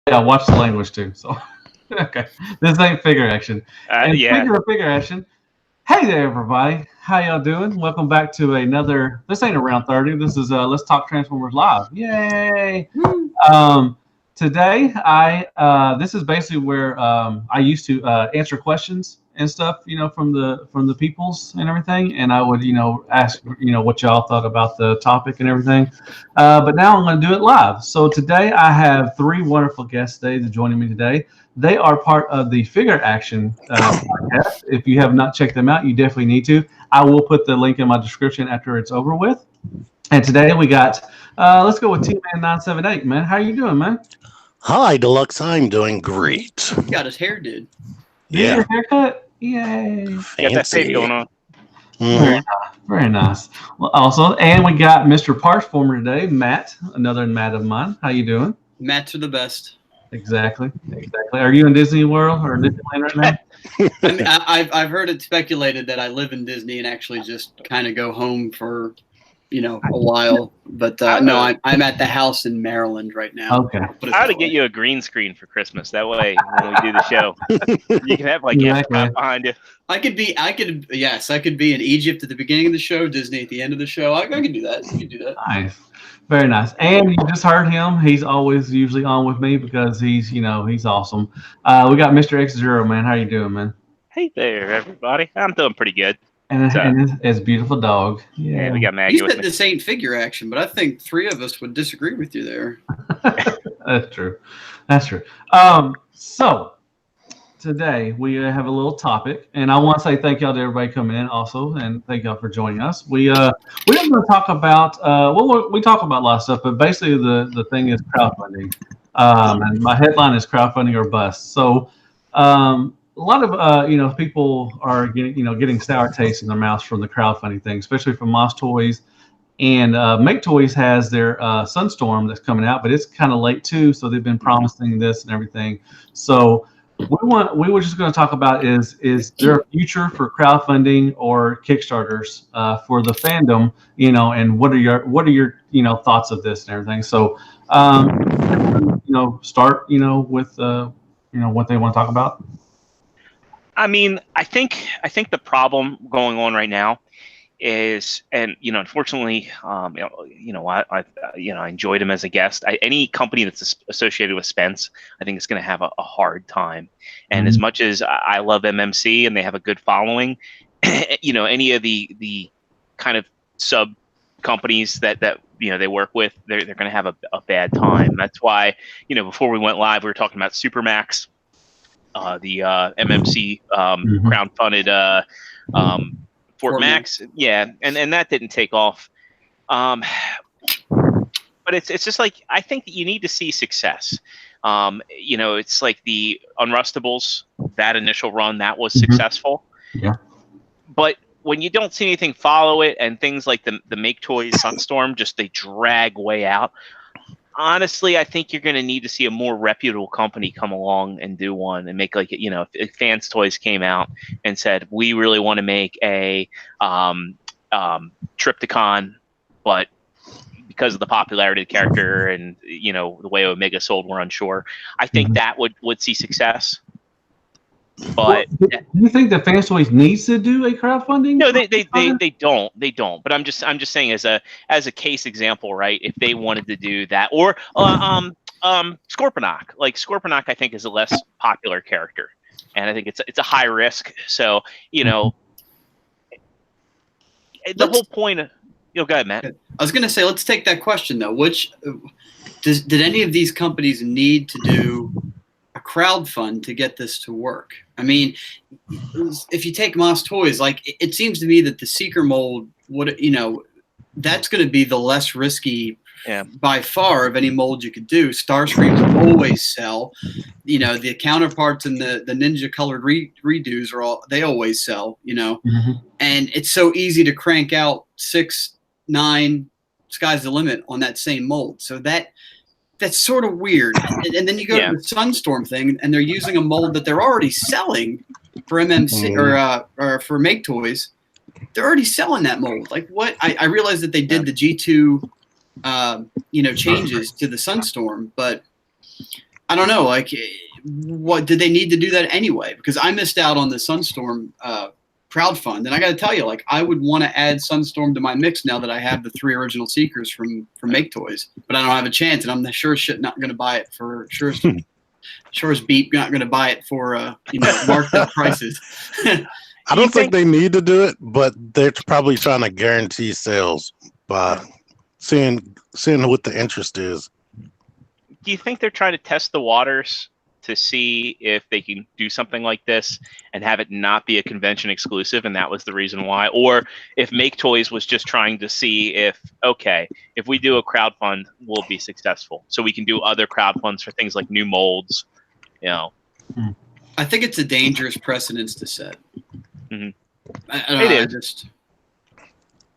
Yeah, watch the language too. So, okay, this ain't figure action. And Yeah. speaking of figure action, hey there, everybody. How y'all doing? Welcome back to another. This ain't around 30. This is Let's Talk Transformers Live. Yay! Woo. Um, Today, this is basically where I used to answer questions and stuff, from the peoples and everything, and I would, ask, what y'all thought about the topic and everything. But now I'm going to do it live. So today I have three wonderful guests today that joining me today. They are part of the Figure Action podcast. If you have not checked them out, you definitely need to. I will put the link in my description after it's over with. And today we got, let's go with T-Man 978, man. How you doing, man? Hi, Deluxe. I'm doing great. Got his hair, dude. Did you get Yeah, your haircut? Yay. You got that fade going on. Very Mhm. nice. Very nice. Well, also, and we got Mr. Parks Former today, Matt, another Matt of mine. How you doing? Mats are the best. Exactly. Are you in Disney World or Disneyland right now? I mean, I've heard it speculated that I live in Disney and actually just kind of go home for, a while. But no, I'm at the house in Maryland right now. Okay. I ought to get you a green screen for Christmas. That way, when we do the show, you can have like Exactly. Epcot behind you. I could be in Egypt at the beginning of the show, Disney at the end of the show. I can do that. You can do that. Nice. Very nice. And you just heard him. He's always usually on with me because he's awesome. We got Mr. X0, man. How you doing, man? Hey there, everybody. I'm doing pretty good. And his beautiful dog. Yeah, we got Maggie You with said me. this ain't figure action, but I think three of us would disagree with you there. That's true. So today we have a little topic, and I want to say thank y'all to everybody coming in also, and thank y'all for joining us. We're going to talk about we talk about a lot of stuff, but basically the thing is crowdfunding. And my headline is crowdfunding or bust. So a lot of people are getting sour taste in their mouths from the crowdfunding thing, especially from Moss Toys. And Make Toys has their Sunstorm that's coming out, but it's kind of late too. So they've been promising this and everything. So we were just going to talk about is there a future for crowdfunding or Kickstarters for the fandom, and what are your thoughts of this and everything. So start with what they want to talk about. I mean, I think the problem going on right now is, and unfortunately, I enjoyed him as a guest. Any company that's associated with Spence, I think is going to have a hard time. And as much as I love MMC and they have a good following, any of the kind of sub companies that they work with, they're going to have a bad time. That's why before we went live, we were talking about Supermax. The MMC crowdfunded Fort Max, yeah, and that didn't take off. But it's just like, I think that you need to see success. It's like the Unrustables, that initial run that was successful. Yeah. But when you don't see anything follow it, and things like the Make Toys Sunstorm, just they drag way out. Honestly, I think you're going to need to see a more reputable company come along and do one and make if Fans Toys came out and said, we really want to make a Triptychon, but because of the popularity of the character and, the way Omega sold, we're unsure. I think that would see success. But do you think that Fans Toys needs to do a crowdfunding? No, they don't. But I'm just saying as a case example, right? If they wanted to do that, or Scorponok. Like Scorponok, I think is a less popular character, and I think it's a high risk. So the whole point of go ahead, Matt. I was going to say, let's take that question though. Which did any of these companies need to do a crowdfund to get this to work? I mean, if you take Moss Toys, like it seems to me that the Seeker mold would, that's going to be the less risky by far of any mold you could do. Starscreams always sell. The counterparts and the ninja colored redos they always sell. And it's so easy to crank out 6, 9, sky's the limit on that same mold. So that's sort of weird. And then you go to the Sunstorm thing, and they're using a mold that they're already selling for MMC or for Make Toys. They're already selling that mold. Like what? I realized that they did the G2, changes to the Sunstorm, but I don't know, like, what did they need to do that anyway? Because I missed out on the Sunstorm crowdfund, and I got to tell you, like, I would want to add Sunstorm to my mix now that I have the 3 original Seekers from Make Toys, but I don't have a chance, and I'm the sure as shit not going to buy it for sure as beat not going to buy it for marked up prices. I don't think they need to do it, but they're probably trying to guarantee sales by seeing what the interest is. Do you think they're trying to test the waters to see if they can do something like this and have it not be a convention exclusive, and that was the reason why? Or if Make Toys was just trying to see if we do a crowdfund, we'll be successful, so we can do other crowdfunds for things like new molds, I think it's a dangerous precedence to set. Mm-hmm. It is.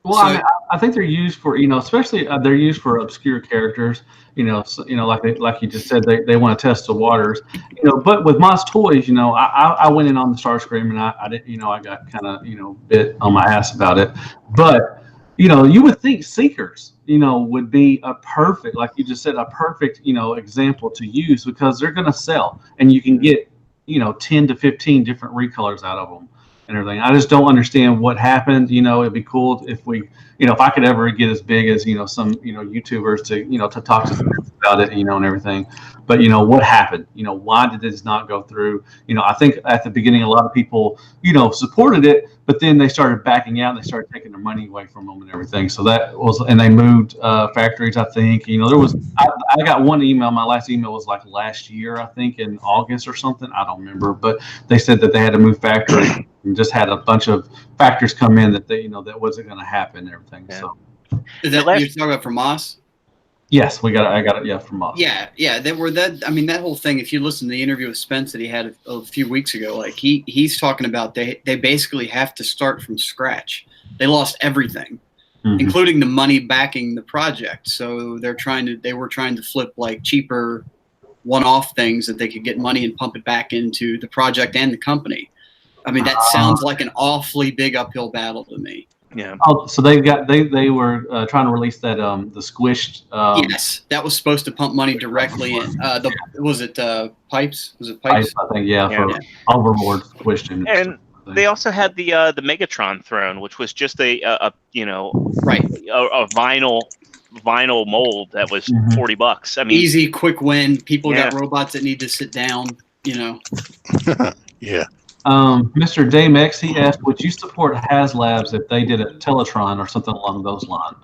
Well, I mean, I think they're used for, especially they're used for obscure characters, like you just said, they want to test the waters, but with Moss Toys, I went in on the Starscream and I didn't, I got kind of, bit on my ass about it, but, you would think Seekers, would be a perfect, like you just said, a perfect, example to use because they're going to sell and you can get, 10 to 15 different recolors out of them. And everything. I just don't understand what happened. It'd be cool if we, if I could ever get as big as, some, YouTubers to talk to them about it, and everything. But, what happened? Why did this not go through? I think at the beginning, a lot of people, supported it, but then they started backing out and they started taking their money away from them and everything. So that was, and they moved factories, I think. There was, I got one email. My last email was like last year, I think in August or something. I don't remember, but they said that they had to move factories. And just had a bunch of factors come in that they, that wasn't going to happen and everything. Yeah. So, is that you're talking about from Moss? Yes, I got it. Yeah, from Moss. Yeah. They were that. I mean, that whole thing. If you listen to the interview with Spence that he had a few weeks ago, like he's talking about they basically have to start from scratch. They lost everything, including the money backing the project. So they were trying to flip like cheaper one-off things that they could get money and pump it back into the project and the company. I mean, that sounds like an awfully big uphill battle to me. Yeah. Oh, so they were trying to release that the squished. Yes, that was supposed to pump money directly in. Was it pipes? Was it pipes? I think for Overlord squished in. And they also had the Megatron throne, which was just a vinyl mold that was $40. I mean, easy, quick win. People got robots that need to sit down. Yeah. Mr. Damex, he asked, would you support HasLabs if they did a Teletron or something along those lines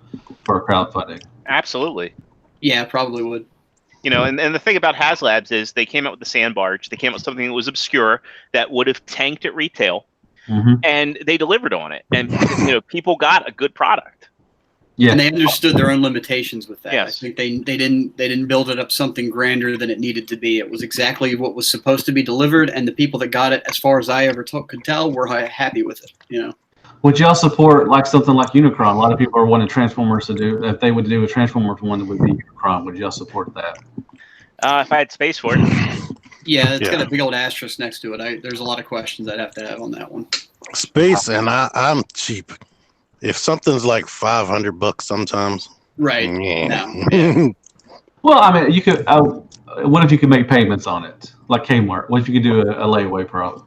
for crowdfunding? Absolutely. Yeah, probably would. And the thing about HasLabs is they came out with the sand barge. They came out with something that was obscure that would have tanked at retail, and they delivered on it. And people got a good product. Yeah, and they understood their own limitations with that. Yes. I think they didn't build it up something grander than it needed to be. It was exactly what was supposed to be delivered, and the people that got it, as far as I ever could tell, were happy with it. Would y'all support like something like Unicron? A lot of people are wanting Transformers to do. If they would do a Transformers one, that would be Unicron. Would y'all support that? If I had space for it. Yeah, it's got a big old asterisk next to it. There's a lot of questions I'd have to have on that one. Space, and I'm cheap. If something's like $500 sometimes, right? No. Well, I mean, you could. What if you could make payments on it, like Kmart? What if you could do a layaway program?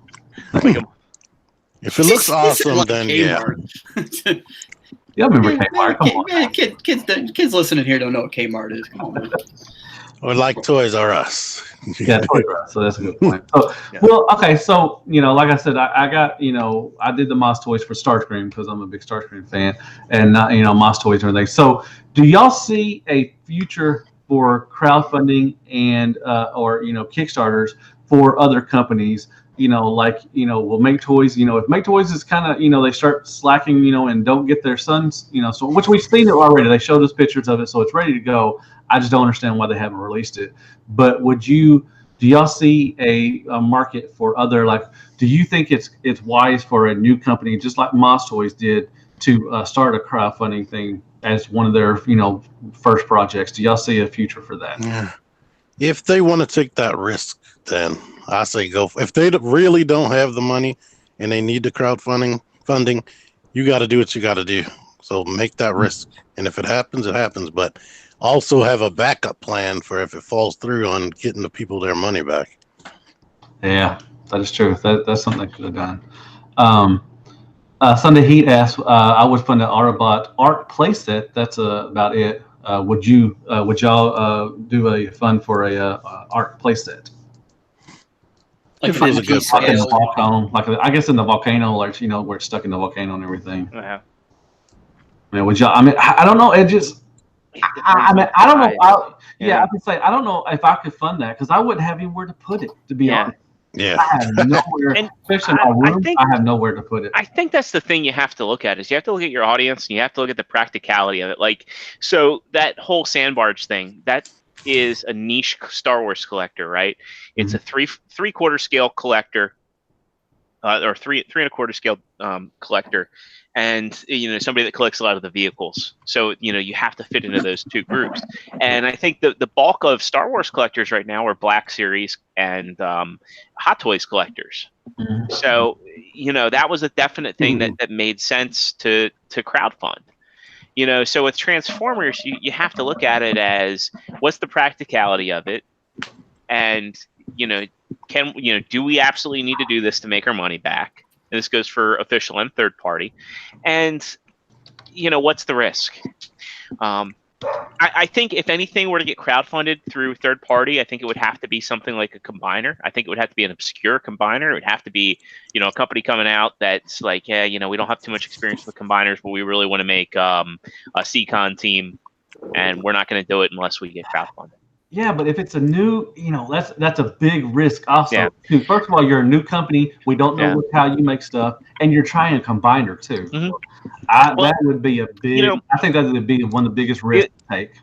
If it looks awesome, like then Kmart. Yeah, I remember Kmart. Come on. Kids listening here don't know what Kmart is. Come on. Or like Toys R Us. Yeah, Toys R Us. So that's a good point. So, well, okay. So, like I said, I got, I did the Moss Toys for Starscream because I'm a big Starscream fan, and Moss Toys and everything. So, do y'all see a future for crowdfunding and or Kickstarters for other companies? Will Make Toys, if Make Toys is kind of, they start slacking, and don't get their sons, so which we've seen it already. They showed us pictures of it, so it's ready to go. I just don't understand why they haven't released it. But do y'all see a market for other, do you think it's wise for a new company, just like Moss Toys did, to start a crowdfunding thing as one of their, first projects? Do y'all see a future for that? Yeah. If they want to take that risk, then I say go. If they really don't have the money and they need the funding, you got to do what you got to do. So make that risk. And if it happens, it happens. But also have a backup plan for if it falls through on getting the people their money back. Yeah, that is true. That's something they could have done. Sunday Heat asks, I would fund an Autobot art playset. That's about it. Would y'all do a fund for a art playset? Like If it was a good Like in price. the volcano, I guess in the volcano, like where it's stuck in the volcano and everything. Yeah. I mean, would y'all? I mean, I don't know. It just. I mean, I don't know. I could say I don't know if I could fund that because I wouldn't have anywhere to put it. To be honest, Yeah. I have nowhere, especially in my room. I have nowhere to put it. I think that's the thing you have to look at is you have to look at your audience and you have to look at the practicality of it. Like, so that whole sandbarge thing, that is a niche Star Wars collector, right? It's a three-quarter scale collector, or three and a quarter scale collector, and somebody that collects a lot of the vehicles. So you have to fit into those two groups. And I think the bulk of Star Wars collectors right now are Black Series and Hot Toys collectors. So that was a definite thing that made sense to crowdfund. So with Transformers, you have to look at it as what's the practicality of it, and do we absolutely need to do this to make our money back? And this goes for official and third party, and what's the risk? I think if anything were to get crowdfunded through third party, I think it would have to be something like a combiner. I think it would have to be an obscure combiner. It would have to be, a company coming out that's like, yeah, we don't have too much experience with combiners, but we really want to make a CCon team, and we're not going to do it unless we get crowdfunded. Yeah, but if it's a new, that's a big risk also. Yeah. Too. First of all, you're a new company. We don't know how you make stuff, and you're trying a combiner too. That would be a big. I think that would be one of the biggest risks to take.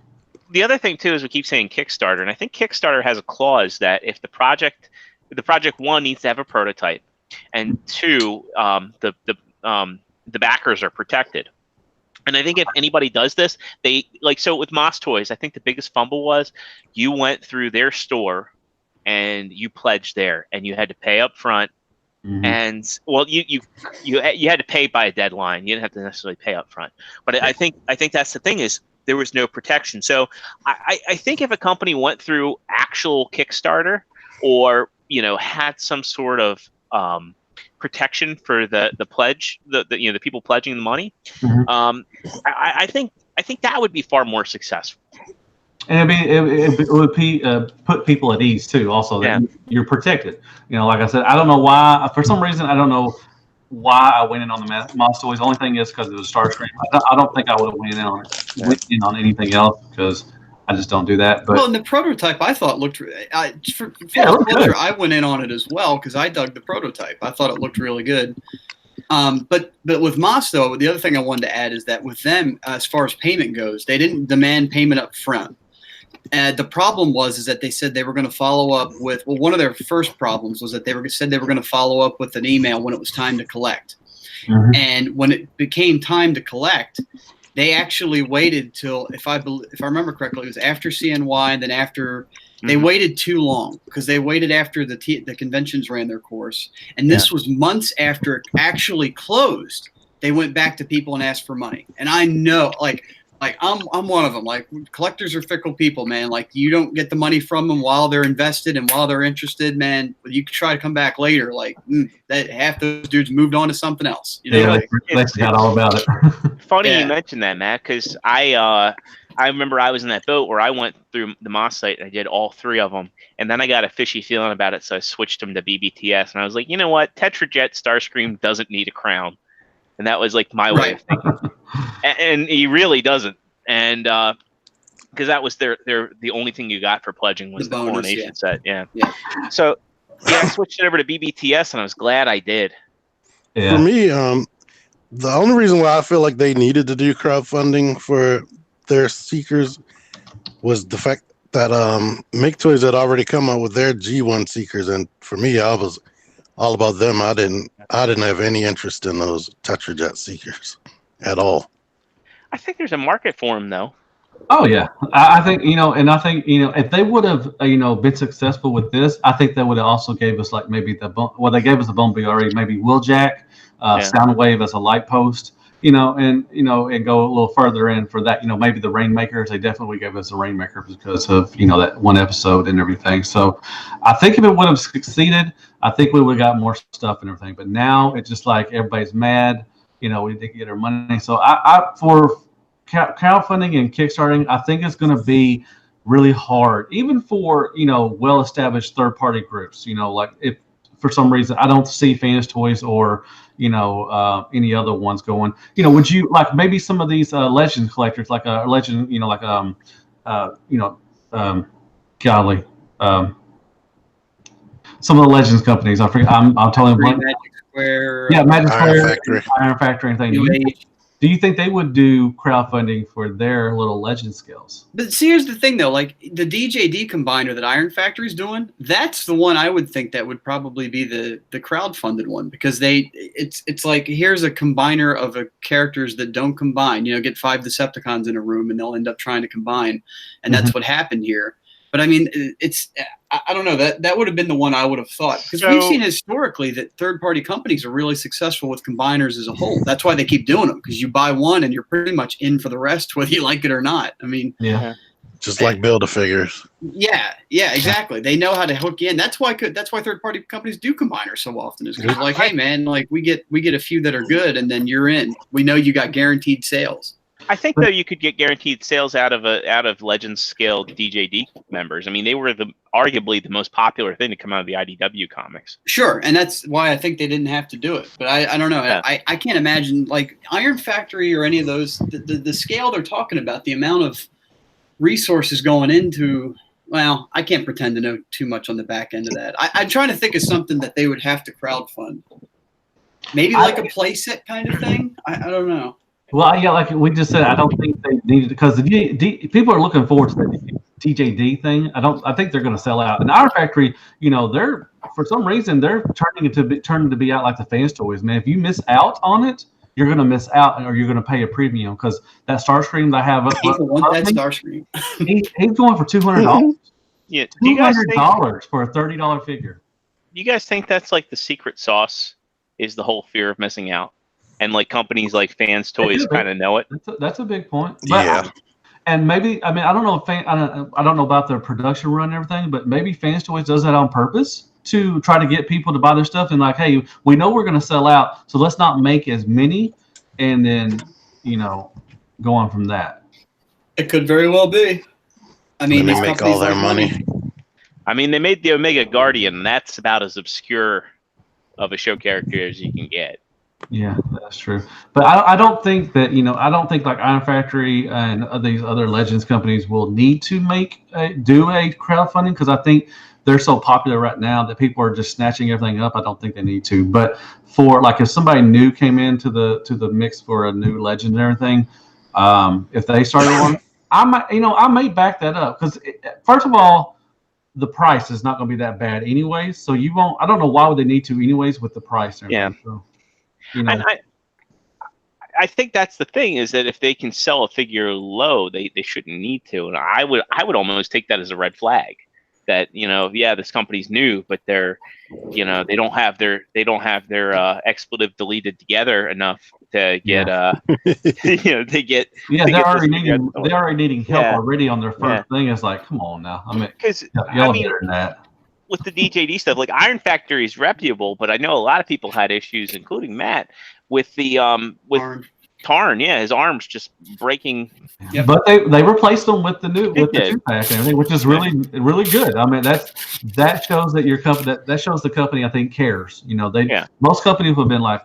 The other thing too is we keep saying Kickstarter, and I think Kickstarter has a clause that if the project one needs to have a prototype, and two, the backers are protected. And I think if anybody does this, so with Moss Toys, I think the biggest fumble was you went through their store and you pledged there, and you had to pay up front. And you had to pay by a deadline. You didn't have to necessarily pay up front. But I think that's the thing is there was no protection. So I think if a company went through actual Kickstarter or had some sort of protection for the pledge, the people pledging the money, I think that would be far more successful. And it would put people at ease too. Also, that you're protected. Like I said, I don't know why. For some reason, I don't know why I went in on the Moss Toys. The only thing is because it was Starscream. I don't think I would have went in on anything else because I just don't do that. But well, and the prototype I thought looked. For I went in on it as well because I dug the prototype. I thought it looked really good. But with Moss though, the other thing I wanted to add is that with them, as far as payment goes, they didn't demand payment up front. And the problem is that they said they were going to follow up with. Well, one of their first problems was that they said they were going to follow up with an email when it was time to collect. And when it became time to collect, they actually waited till, if I remember correctly, it was after CNY, and then after they waited too long because they waited after the conventions ran their course, and this was months after it actually closed. They went back to people and asked for money, and I know, like I'm one of them. Like, collectors are fickle people, man. Like, you don't get the money from them while they're invested and while they're interested, man. You can try to come back later. Like, that half those dudes moved on to something else. They forgot all about it. Funny you mentioned that, Matt, because I remember I was in that boat where I went through the Moss site and I did all three of them, and then I got a fishy feeling about it, so I switched them to BBTS, and I was like, you know what, Tetrajet Starscream doesn't need a crown, and that was like my way of thinking. And he really doesn't, and because that was the only thing you got for pledging was the coronation set. So I switched it over to BBTS, and I was glad I did. For me, the only reason why I feel like they needed to do crowdfunding for their Seekers was the fact that Make Toys had already come out with their G1 Seekers, and for me, I was all about them. I didn't have any interest in those Tetrajet Seekers at all. I think there's a market for them, though. Oh yeah, I think and I think if they would have been successful with this, I think they would have also gave us like maybe they gave us the Bone BRE, maybe Wheeljack, Soundwave as a light post, and go a little further in for that. Maybe the Rainmakers, they definitely gave us a Rainmaker because of that one episode and everything. So I think if it would have succeeded, I think we would have got more stuff and everything. But now it's just like everybody's mad. We didn't get our money. So I for crowdfunding and kickstarting, I think it's going to be really hard, even for well-established third-party groups. Like if for some reason I don't see Fans Toys or any other ones going. Would you like maybe some of these legend collectors, like a legend, golly, some of the legends companies. I forget. I'm totally blank. Magic Square. Yeah, Magic Iron Square, Factory. Iron Factory, and things. Do you think they would do crowdfunding for their little legend skills? But see, here's the thing, though. Like the DJD combiner that Iron Factory's doing, that's the one I would think that would probably be the crowdfunded one, because it's like, here's a combiner of characters that don't combine. Get 5 Decepticons in a room and they'll end up trying to combine, and that's what happened here. But I mean, I don't know, that would have been the one I would have thought, because we've seen historically that third-party companies are really successful with combiners as a whole. That's why they keep doing them, because you buy one and you're pretty much in for the rest, whether you like it or not. I mean, yeah, just like Build-A-Figures. Yeah, exactly. They know how to hook you in. That's why third-party companies do combiners so often. Is because like, hey man, like we get a few that are good, and then you're in. We know you got guaranteed sales. I think though you could get guaranteed sales out of Legends scale DJD members. I mean, they were arguably the most popular thing to come out of the IDW comics. Sure, and that's why I think they didn't have to do it. But I don't know. Yeah. I can't imagine like Iron Factory or any of those. The scale they're talking about, the amount of resources going into. Well, I can't pretend to know too much on the back end of that. I'm trying to think of something that they would have to crowdfund. Maybe like a playset kind of thing. I don't know. Well, yeah, like we just said, I don't think they needed, because the people are looking forward to the TJD thing. I think they're going to sell out. And Iron Factory, they're for some reason they're turning to be out like the Fans Toys. Man, if you miss out on it, you're going to miss out, or you're going to pay a premium, because that Starscream that I have up. People want that Starscream. He's going for $200. Yeah, $200 for a $30 figure. Do you guys think that's like the secret sauce? Is the whole fear of missing out? And like companies like Fans Toys kind of know it. That's a big point. But, yeah. And maybe, I mean, I don't know if I don't know about their production run and everything, but maybe Fans Toys does that on purpose to try to get people to buy their stuff, and like, hey, we know we're going to sell out, so let's not make as many, and then go on from that. It could very well be. I mean, they make all their money. I mean, they made the Omega Guardian, and that's about as obscure of a show character as you can get. Yeah, that's true. But I don't think that, I don't think like Iron Factory and these other Legends companies will need to do a crowdfunding, because I think they're so popular right now that people are just snatching everything up. I don't think they need to. But for like, if somebody new came into the mix for a new Legend and everything, if they started one, I may back that up, because first of all, the price is not going to be that bad anyways. So you won't. I don't know why would they need to anyways with the price. And everything. Yeah. So, and I think that's the thing, is that if they can sell a figure low, they shouldn't need to. And I would almost take that as a red flag, that this company's new, but they're they don't have their expletive deleted together enough to get they're already needing help already on their first thing. It's like, come on now. I mean, because y'all better than that. With the DJD stuff, like Iron Factory is reputable, but I know a lot of people had issues, including Matt, with the Tarn. Yeah, his arms just breaking. Yep. But they replaced them with the 2-pack and everything, which is really good. I mean, that shows that your company that shows the company, I think, cares. Most companies have been like,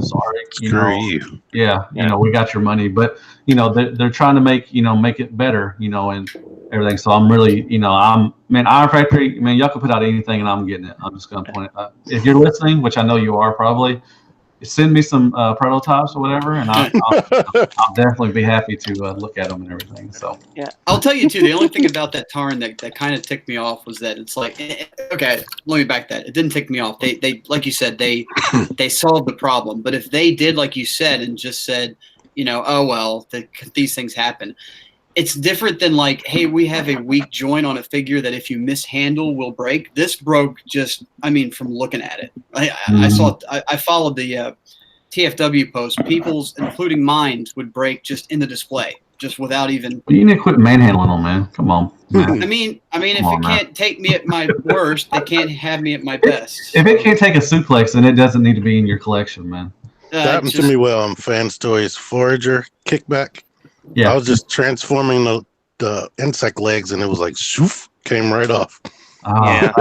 sorry, you. We got your money, but they're trying to make it better, and everything. So I'm really, Iron Factory, man, y'all can put out anything and I'm getting it. I'm just gonna point it. If you're listening, which I know you are probably, send me some prototypes or whatever, and I'll definitely be happy to look at them and everything. So yeah, I'll tell you too. The only thing about that Tarn that kind of ticked me off was that it's like, okay, let me back that. It didn't tick me off. They like you said, they solved the problem. But if they did, like you said, and just said, oh well, these things happen. It's different than like, hey, we have a weak joint on a figure that if you mishandle will break. This broke just, from looking at it. I saw it. I followed the TFW posts, people's, including mine, would break just in the display, just without even. You need to quit manhandling them, man. Come on. I mean, if it can't take me at my worst, they can't have me at my best. If it can't take a suplex, then it doesn't need to be in your collection, man. That happened to me with Fans Toys Forager kickback. Yeah. I was just transforming the insect legs, and it was like, shoof, came right off. Yeah.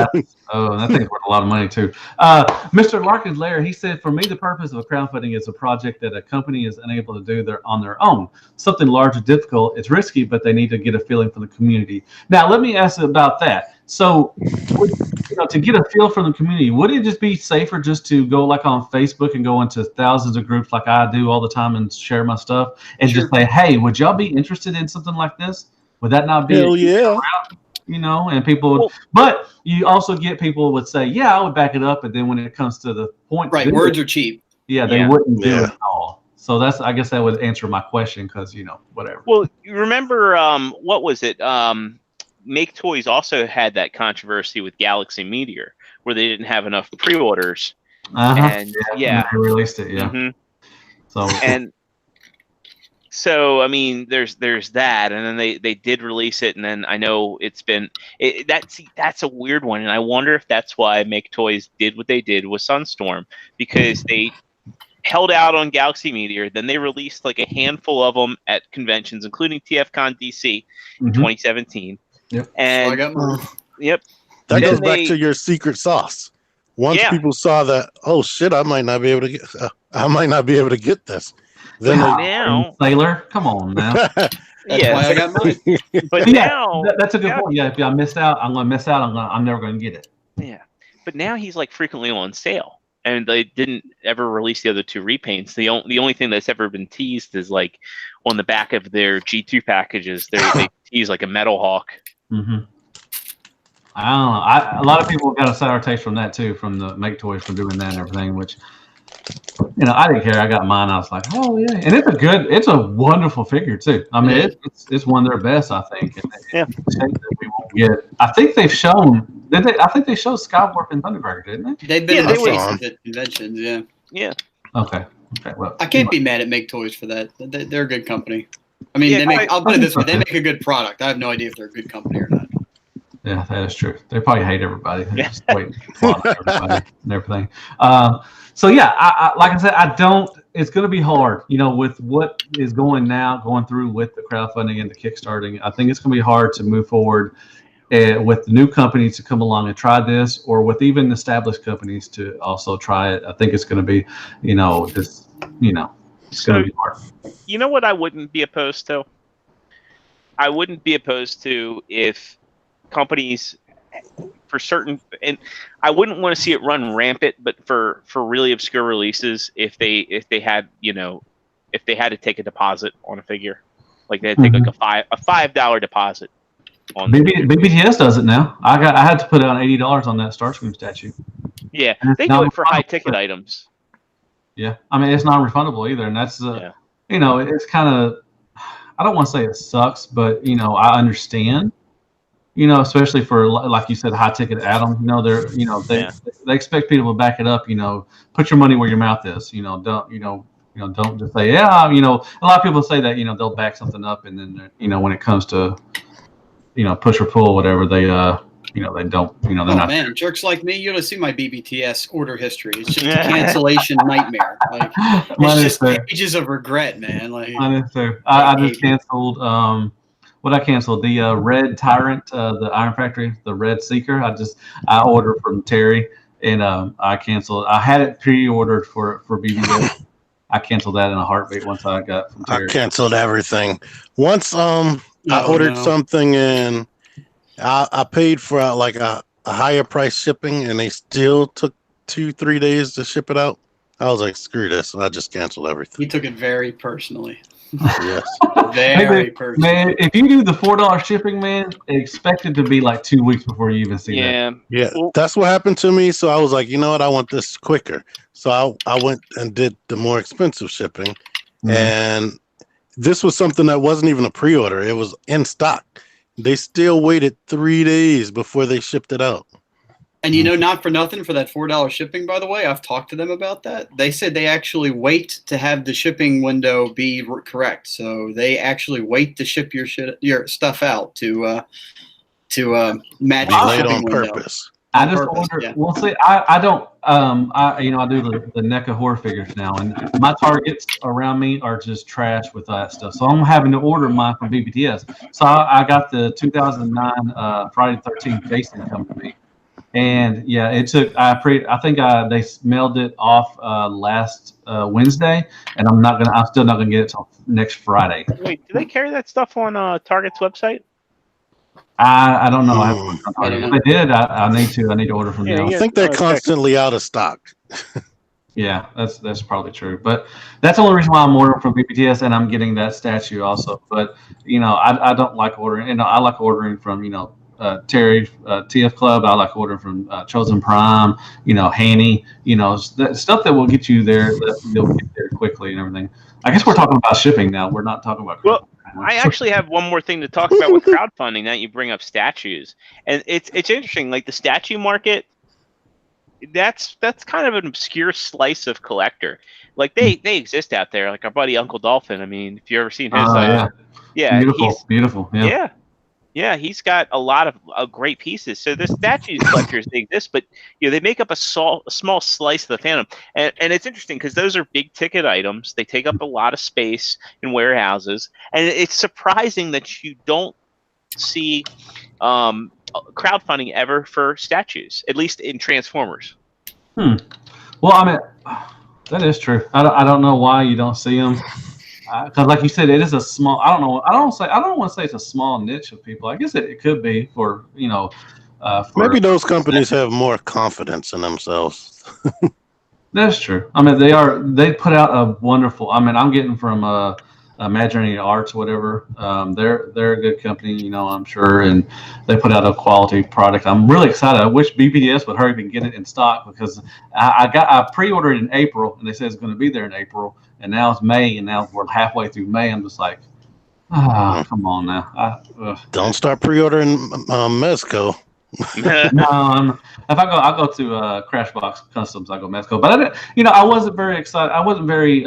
That thing's worth a lot of money too. Mr. Larkins Lair, he said, for me, the purpose of a crowdfunding is a project that a company is unable to do on their own. Something large or difficult, it's risky, but they need to get a feeling from the community. Now, let me ask about that. So, to get a feel from the community, would it just be safer just to go like on Facebook and go into thousands of groups like I do all the time and share my stuff and just say, hey, would y'all be interested in something like this? Would that not be? Hell yeah. And people, but you also get people would say, yeah, I would back it up. And then when it comes to the point, right, words are cheap. Yeah, they wouldn't do it at all. So I guess that would answer my question because, whatever. Well, you remember, what was it? Make Toys also had that controversy with Galaxy Meteor where they didn't have enough pre-orders. And they released it. Yeah. Mm-hmm. So I mean, there's that, and then they did release it, and then I know it's been that's a weird one, and I wonder if that's why Make Toys did what they did with Sunstorm, because they held out on Galaxy Meteor, then they released like a handful of them at conventions, including TFCon DC in 2017. Yep. So And I got more. Yep. That goes back to your secret sauce. Once people saw that, oh shit, I might not be able to get this. Then now, Sailor, come on now. That's why I got mine. But now that's a good point. Yeah, if I missed out, I'm gonna miss out. I'm never gonna get it. Yeah, but now he's like frequently on sale, and they didn't ever release the other two repaints. The only thing that's ever been teased is like on the back of their G2 packages, they tease like a Metal Hawk. Mm-hmm. I don't know. A lot of people got a sour taste from that too, from the Make Toys for doing that and everything, which. I didn't care. I got mine. I was like, oh yeah, and it's a wonderful figure too. I mean, it's one of their best, I think. And that we won't get. I think they've shown. I think they showed Skywarp and Thunderbird, didn't they? They've been released at conventions. Yeah. Yeah. Okay. Well, I can't be mad at Make Toys for that. They're a good company. I mean, I'll put it this way: they make a good product. I have no idea if they're a good company or not. Yeah, that is true. They probably hate everybody. They're just waiting for everybody and everything. So yeah, I like I said, I don't. It's going to be hard, with what is going through with the crowdfunding and the kickstarting. I think it's going to be hard to move forward with the new companies to come along and try this, or with even established companies to also try it. I think it's going to be, it's going to be hard. You know what I wouldn't be opposed to? I wouldn't be opposed to if companies for certain, and I wouldn't want to see it run rampant, but for really obscure releases, if they had if they had to take a deposit on a figure, like they take like a $5 deposit on BBTS does it now. I had to put down $80 on that Starscream statue. Yeah, they do it for high ticket items. Yeah, I mean it's not refundable either, and that's it's kind of, I don't want to say it sucks, but I understand. Especially for, like you said, high ticket Adam. They expect people to back it up. Put your money where your mouth is. Don't don't just say A lot of people say that they'll back something up, and then when it comes to push or pull, whatever, they they don't. They're not. Man, jerks like me, you don't see my BBTS order history. It's just a cancellation nightmare. Like it's just pages of regret, man. Like I just canceled. What I canceled, the Red Tyrant, the Iron Factory, the Red Seeker. I ordered from Terry, and I canceled. I had it pre-ordered for BBS. I canceled that in a heartbeat once I got from Terry. I canceled everything. Once I ordered something, and I paid for like a higher price shipping, and they still took 2-3 days to ship it out. I was like, screw this, and I just canceled everything. You took it very personally. Yes. Very personal. Man, if you do the $4 shipping, man, expect it to be like 2 weeks before you even see that. Yeah, that's what happened to me. So I was like, you know what? I want this quicker. So I went and did the more expensive shipping. And this was something that wasn't even a pre-order. It was in stock. They still waited 3 days before they shipped it out. And not for nothing for that $4 shipping, by the way, I've talked to them about that. They said they actually wait to have the shipping window be correct. So they actually wait to ship your stuff out to match the shipping on window. purpose. I just ordered. Yeah. Well, see, I don't. I do the NECA horror figures now, and my targets around me are just trash with that stuff. So I'm having to order mine from BBTS. So I got the 2009 Friday the 13th Jason come to me, and yeah, it took. I think they mailed it off last Wednesday, and I'm still not gonna get it till next Friday. Wait, do they carry that stuff on Target's website? I don't know. If I did, I need to order from them. I think they're constantly out of stock. Yeah, that's probably true. But that's the only reason why I'm ordering from BPTS, and I'm getting that statue also. But I don't like ordering. I like ordering from Terry TF Club. I like ordering from Chosen Prime. Hanny. Stuff that will get you there. That you'll get there quickly and everything. I guess we're talking about shipping now. We're not talking about. Well, I actually have one more thing to talk about with crowdfunding. Now you bring up statues, and it's interesting. Like the statue market, that's kind of an obscure slice of collector. Like they exist out there. Like our buddy Uncle Dolphin. I mean, if you ever seen his, yeah, beautiful, yeah, he's got a lot of great pieces. So the statues collectors, they exist, but they make up a small slice of the fandom. And it's interesting because those are big ticket items. They take up a lot of space in warehouses, and it's surprising that you don't see crowdfunding ever for statues, at least in Transformers. Well, I mean, that is true. I don't know why you don't see them. Because, like you said, it is a small. I don't know. I don't want to say it's a small niche of people. I guess it could be for maybe those companies have more confidence in themselves. That's true. I mean, they put out a wonderful. I mean, I'm getting from Imaginary Arts, whatever. They're a good company, I'm sure, and they put out a quality product. I'm really excited. I wish BPDS would hurry up and get it in stock because I pre-ordered it in April, and they said it's going to be there in April, and now it's May, and now we're halfway through May. I'm just like, come on now. Don't start pre-ordering Mezco. No, if I go to Crashbox Customs, I go Mezco. But I wasn't very excited. I wasn't very.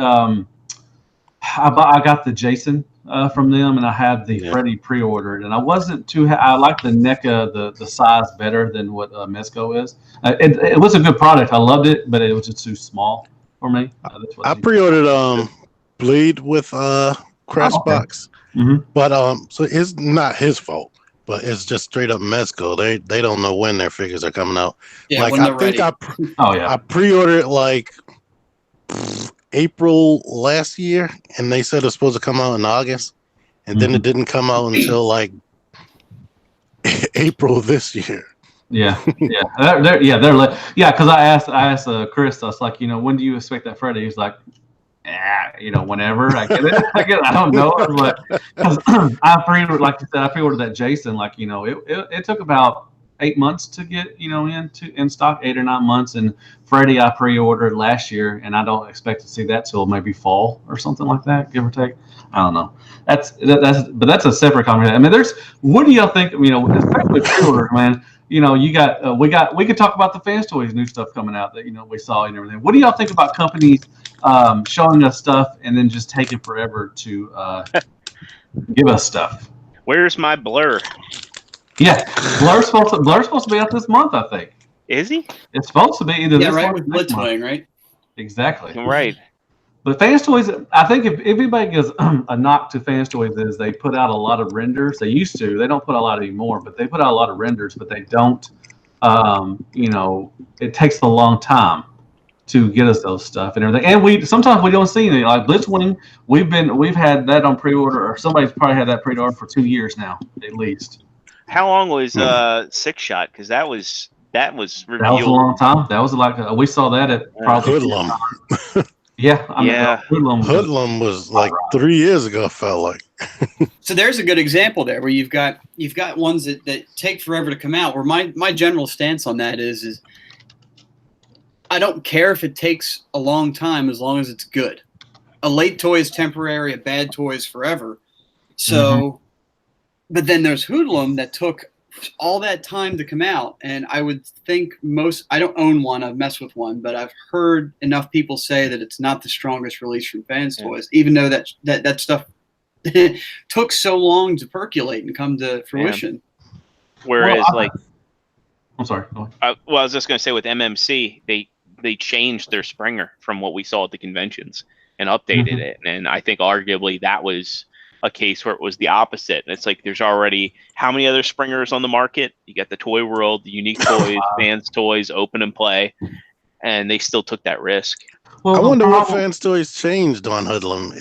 I got the Jason from them, and I had the Freddy pre-ordered, and I wasn't too. I like the NECA, the size better than what Mezco is. It was a good product. I loved it, but it was just too small for me. I pre-ordered Bleed with Crashbox, but so it's not his fault, but it's just straight up Mezco. They don't know when their figures are coming out. Yeah, when they're ready. I pre-ordered like April last year, and they said it's supposed to come out in August, and then it didn't come out until like April this year. Because I asked Chris, I was like, when do you expect that Friday? He's like, whenever. I get it. I don't know. I was like, because I pre-ordered, like you said, I pre-ordered that Jason. Like it took about 8 months to get in stock, 8 or 9 months. And Freddy I pre-ordered last year, and I don't expect to see that till maybe fall or something like that, give or take. I don't know. That's a separate conversation. I mean, what do y'all think? Especially with pre-orders, man. You got we could talk about the Fans Toys new stuff coming out that we saw and everything. What do y'all think about companies showing us stuff and then just taking forever to give us stuff? Where's my Blur? Yeah, Blur's supposed to be out this month, I think. Is he? It's supposed to be either this right, month with Blitzwing, right? Exactly. Right. But Fans Toys, I think if anybody gives a knock to Fans Toys is they put out a lot of renders. They used to. They don't put a lot anymore, but they put out a lot of renders, but they don't, it takes a long time to get us those stuff and everything. And sometimes we don't see anything. Like Blitzwing, we've had that on pre-order, or somebody's probably had that pre-order for 2 years now, at least. How long was Six Shot? Because that was revealed. That was a long time. That was like we saw that at probably Hoodlum. Hoodlum was like 3 years ago. It felt like. So there's a good example there where you've got ones that take forever to come out. Where my general stance on that is I don't care if it takes a long time as long as it's good. A late toy is temporary. A bad toy is forever. So. But then there's Hoodlum that took all that time to come out, and I would think I don't own one, I've messed with one, but I've heard enough people say that it's not the strongest release from Fans Toys, even though that stuff took so long to percolate and come to fruition. Whereas, I'm sorry. Well, I was just going to say with MMC, they changed their Springer from what we saw at the conventions and updated it. And I think arguably that was a case where it was the opposite. And it's like there's already how many other Springers on the market? You got the Toy World, the Unique Toys, Fans Toys, Open and Play, and they still took that risk. Well, I wonder what Fans Toys changed on Hoodlum.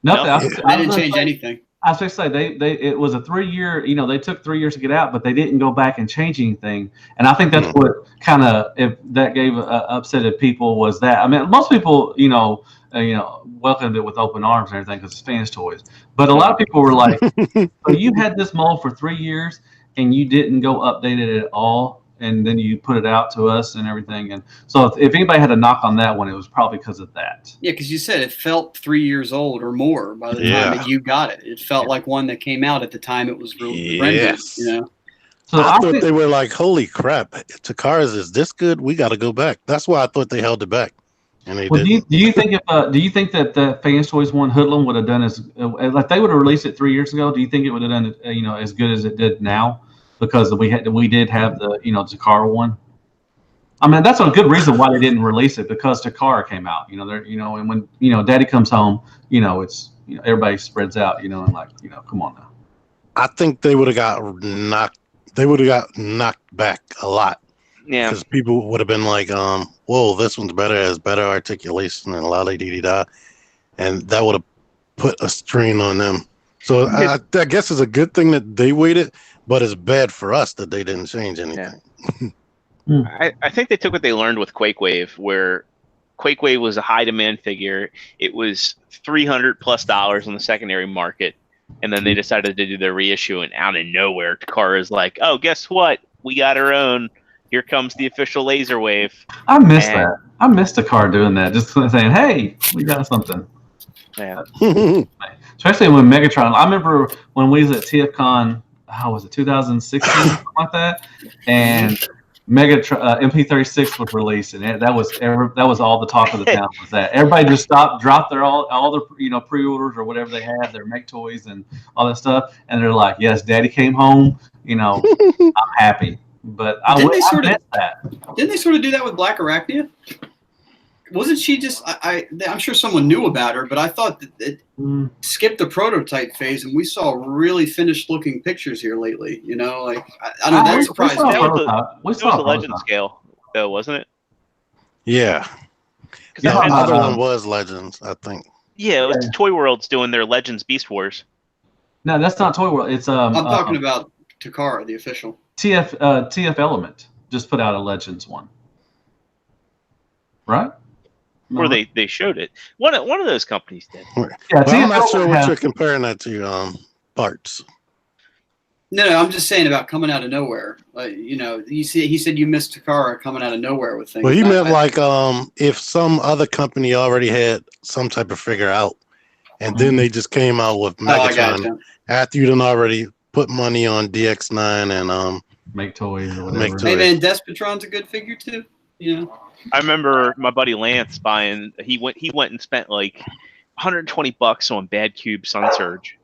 Nothing. They didn't change anything. I was going to say it was a 3-year. They took 3 years to get out, but they didn't go back and change anything. And I think that's what kind of that gave upsetted people was that. I mean, most people welcomed it with open arms and everything because it's Fans Toys. But a lot of people were like, "So you had this mold for 3 years and you didn't go update it at all, and then you put it out to us and everything." And so if anybody had a knock on that one, it was probably because of that. Yeah, because you said it felt 3 years old or more by the time that you got it. It felt like one that came out at the time it was rendered. So I thought they were like, "Holy crap, Takara's is this good? We got to go back." That's why I thought they held it back. And they didn't. Do you think that the Fans Toys one Hoodlum would have done as like they would have released it 3 years ago? Do you think it would have done as good as it did now? Because we did have the Takara one. I mean, that's a good reason why they didn't release it, because Takara came out. And when Daddy comes home, it's everybody spreads out. And come on now. I think they would have got knocked. They would have got knocked back a lot. Yeah, because people would have been like, "Whoa, this one's better, has better articulation and la di di da," and that would have put a strain on them. So I guess it's a good thing that they waited, but it's bad for us that they didn't change anything. Yeah. I think they took what they learned with Quake Wave, where Quake Wave was a high demand figure. It was $300+ on the secondary market, and then they decided to do their reissue, and out of nowhere, Takara's like, "Oh, guess what? We got our own. Here comes the official Laser Wave." I missed that. I missed Takara doing that, just saying, "Hey, we got something." Yeah. Especially when Megatron. I remember when we was at TFCon. How was it? 2016, something like that, and Megatron MP36 was released, and that was all the talk of the town. Was that everybody just dropped their all their pre-orders or whatever they had, their Make Toys and all that stuff, and they're like, "Yes, Daddy came home. I'm happy." But didn't they sort of do that with Black Arachnia? Wasn't she just? I'm sure someone knew about her, but I thought that it skipped the prototype phase, and we saw really finished-looking pictures here lately. I don't know. That surprised me. It was the Legend scale, though, wasn't it? Yeah. The other one was Legends, I think. Yeah, it was Toy World's doing their Legends Beast Wars. No, that's not Toy World. It's I'm talking about Takara, the official. TF Element just put out a Legends one, right? Or they showed it. One of those companies did. Yeah, I'm not sure what you're comparing that to. Parts. No, I'm just saying about coming out of nowhere. He said you missed Takara coming out of nowhere with things. Well, he meant if some other company already had some type of figure out, and then they just came out with Megatron after you done already put money on DX9 and Make Toys or whatever. Hey man, Despotron's a good figure too. I remember my buddy Lance buying. He went and spent like $120 on Bad Cube Sun Surge,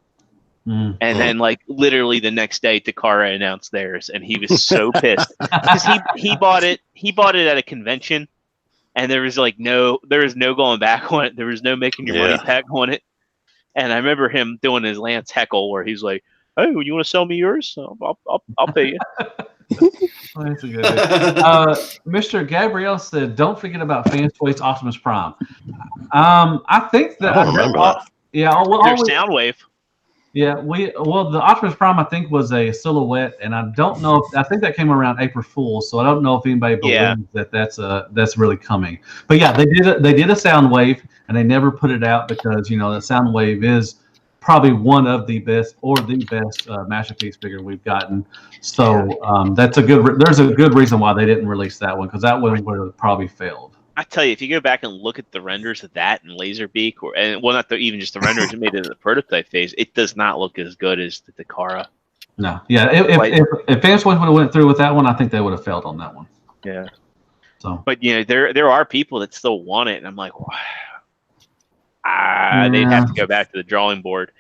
and then literally the next day, Takara announced theirs, and he was so pissed because he bought it. He bought it at a convention, and there was no going back on it. There was no making your money back on it. And I remember him doing his Lance heckle where he's like, "Hey, you want to sell me yours? I'll pay you." That's a good idea. Mr. Gabrielle said, "Don't forget about Fans Toys Optimus Prime." I think that I don't remember that. Yeah, There's Soundwave. Yeah, the Optimus Prime I think was a silhouette, and I don't know I think that came around April Fool's, so I don't know if anybody believes that's really coming. But yeah, they did a Soundwave, and they never put it out because the Soundwave is probably one of the best or the best masterpiece figure we've gotten. So there's a good reason why they didn't release that one, because that one would have probably failed. I tell you, if you go back and look at the renders of that and Laserbeak, even just the renders made it in the prototype phase, it does not look as good as the Takara. No. Yeah. If Fans Choice would have went through with that one, I think they would have failed on that one. Yeah. So. But there are people that still want it, and I'm like, wow. They'd have to go back to the drawing board.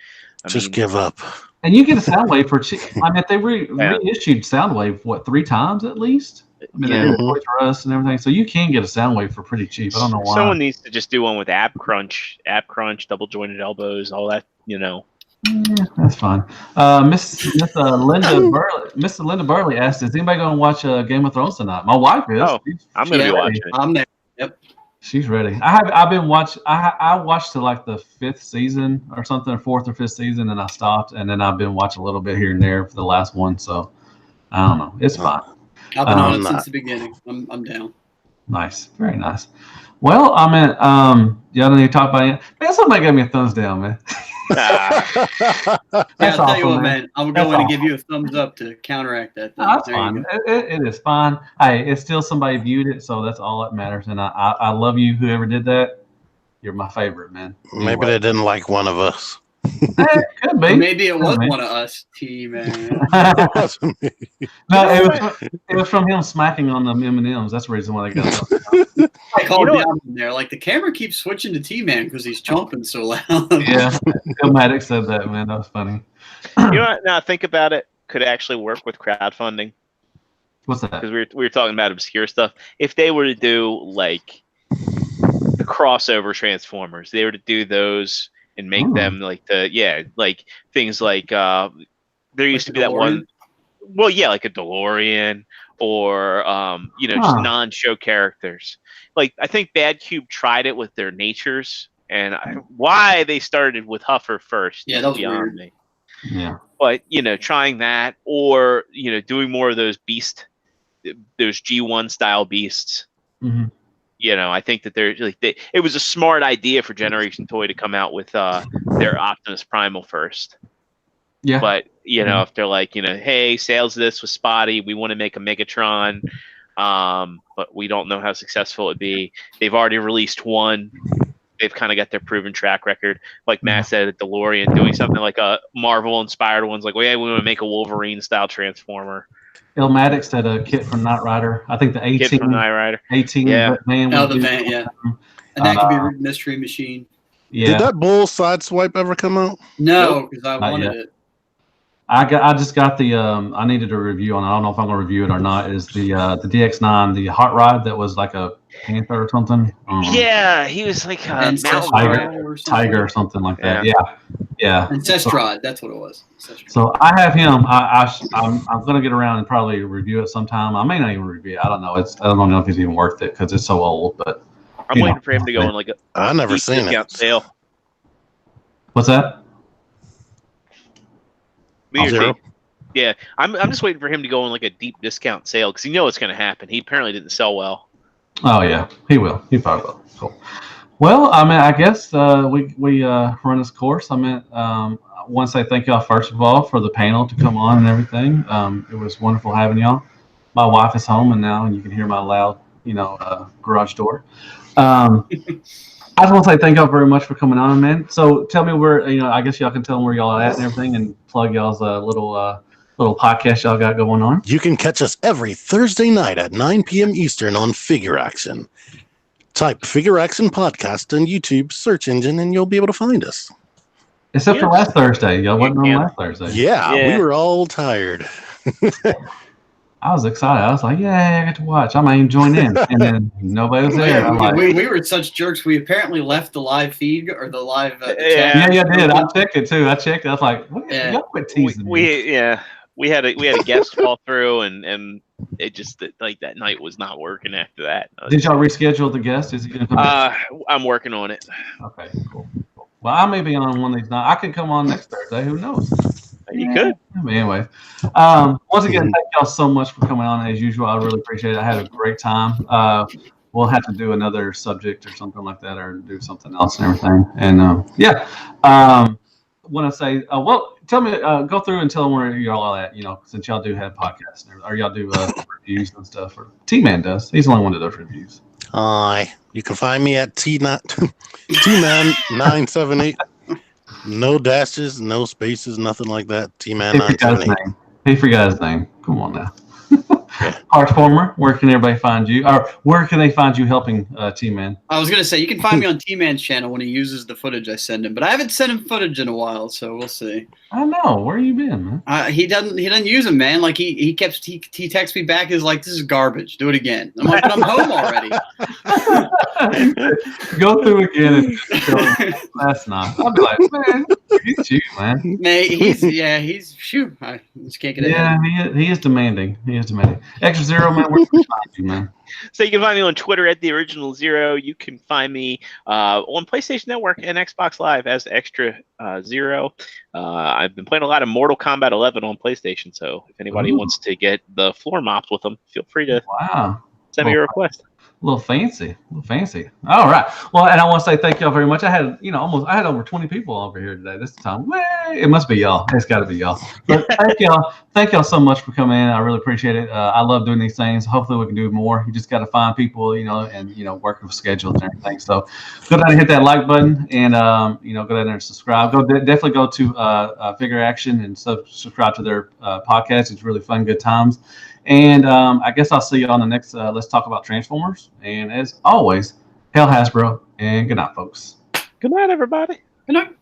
Just give up. And you get a Soundwave for cheap. I mean, they reissued Soundwave 3 times at least. I mean, they did Toys R Us and everything, so you can get a Soundwave for pretty cheap. I don't know why. Someone needs to just do one with app crunch, double jointed elbows, all that. Yeah, that's fine. Miss Linda Burley asked, "Is anybody going to watch Game of Thrones tonight?" My wife is. Oh, I'm going to be watching it. I'm there. Yep. She's ready. I've been watching. I watched to like the 5th season or something, or 4th or 5th season, and I stopped. And then I've been watching a little bit here and there for the last one. So I don't know. It's fine. I've been on it since the beginning. I'm down. Nice, very nice. Well, I mean, y'all need to talk about it. Man, somebody gave me a thumbs down, man. I'll tell you what, man. I'm going to give you a thumbs up to counteract that. That's fine. It is fine. Hey, it's still somebody viewed it, so that's all that matters. And I love you, whoever did that. You're my favorite, man. Maybe they didn't like one of us. Could be. Maybe it was one of us, T-Man. No, it was from him smacking on the M&Ms. That's the reason why they got it. I called down in there. Like, the camera keeps switching to T-Man because he's chomping so loud. Yeah, Maddox said that, man. That was funny. You know what? Now think about it. Could actually work with crowdfunding. What's that? Because we were talking about obscure stuff. If they were to do, like, the crossover Transformers, they were to do those and make them like things like there used to be that one. Well, yeah, like a DeLorean or just non-show characters. Like I think Bad Cube tried it with their Natures, and why they started with Huffer first. Yeah, that was beyond weird. me. Yeah, but trying that or doing more of those those G1 style beasts. Mm-hmm. I think that it was a smart idea for Generation Toy to come out with their Optimus Primal first. Yeah. But if they're like, hey, sales of this was spotty, we want to make a Megatron, but we don't know how successful it'd be. They've already released one. They've kind of got their proven track record. Like Matt said, at DeLorean, doing something like a Marvel-inspired one's like, well, yeah, we want to make a Wolverine-style Transformer. Maddox said a kit from Knight Rider. I think the 18. Kit from Knight Rider. 18 yeah. van. Oh, the van, yeah. And that could be a Mystery Machine. Yeah. Did that Bull Sideswipe ever come out? No, because I wanted it. I just got the I needed a review on it. I don't know if I'm gonna review it or not. Is the DX9 the hot rod that was like a panther or something? Yeah, he was like a tiger or something like that. Yeah. Ancestrad, that's what it was. So I have him. I'm gonna get around and probably review it sometime. I may not even review it. I don't know. I don't know if it's even worth it because it's so old. But I'm waiting for him to go on like a I never seen it sale. What's that? Yeah, I'm just waiting for him to go on like a deep discount sale because it's going to happen. He apparently didn't sell well. Oh yeah, he will. He probably will. Cool. Well, I mean, I guess we run this course. I mean, I want to say thank y'all first of all for the panel to come on and everything. It was wonderful having y'all. My wife is home and now you can hear my loud, garage door. I just want to say thank y'all very much for coming on, man. So tell me where, I guess y'all can tell them where y'all are at and everything and plug y'all's little podcast y'all got going on. You can catch us every Thursday night at 9 p.m. Eastern on Figure Action. Type Figure Action Podcast in YouTube search engine and you'll be able to find us. Except for last Thursday. Y'all wasn't on last Thursday. Yeah, we were all tired. I was excited. I was like, "Yeah, I get to watch. I might even join in." And then nobody was there. We were such jerks. We apparently left the live feed or the live chat. Yeah, I did. I checked it too. I was like, "Y'all quit teasing me." We had a guest fall through, and it just that night was not working after that. Did y'all reschedule the guest? Is he going to come? I'm working on it. Okay, cool. Well, I may be on one of these nights. I could come on next Thursday. Who knows? You could. Anyway, once again, thank y'all so much for coming on as usual. I really appreciate it. I had a great time. We'll have to do another subject or something like that, or do something else and everything. And want to say, tell me, go through and tell them where y'all are at. Since y'all do have podcasts or y'all do reviews and stuff. Or T-Man does. He's the only one that does reviews. You can find me at T-Man978. No dashes, no spaces, nothing like that. T-Man978. He forgot his name. Come on now. Heartformer, where can everybody find you? Or where can they find you helping T-Man? I was gonna say you can find me on T-Man's channel when he uses the footage I send him, but I haven't sent him footage in a while, so we'll see. I know. Where you been, man? He doesn't use them, man. Like he texts me back is like, this is garbage. Do it again. I'm like, but I'm home already. Go through again and just go. That's not. I'll be like, man, it's you, man. Man, he's shoot. I just can't get it. Yeah, he is demanding. He is demanding. Extra Zero, man, where can we find you, man? So you can find me on Twitter at the Original Zero. You can find me on PlayStation Network and Xbox Live as Extra Zero. I've been playing a lot of Mortal Kombat 11 on PlayStation, so if anybody wants to get the floor mops with them, feel free to send me a request. A little fancy. All right. Well, and I want to say thank y'all very much. I had over 20 people over here today this time. It must be y'all. It's got to be y'all. But thank y'all so much for coming in. I really appreciate it. I love doing these things. Hopefully we can do more. You just got to find people, and working with schedules and everything. So go down and hit that like button, and go down there and subscribe. Definitely go to Figure Action and subscribe to their podcast. It's really fun, good times. And I guess I'll see you on the next Let's Talk About Transformers. And as always, hail Hasbro, and good night, folks. Good night, everybody. Good night.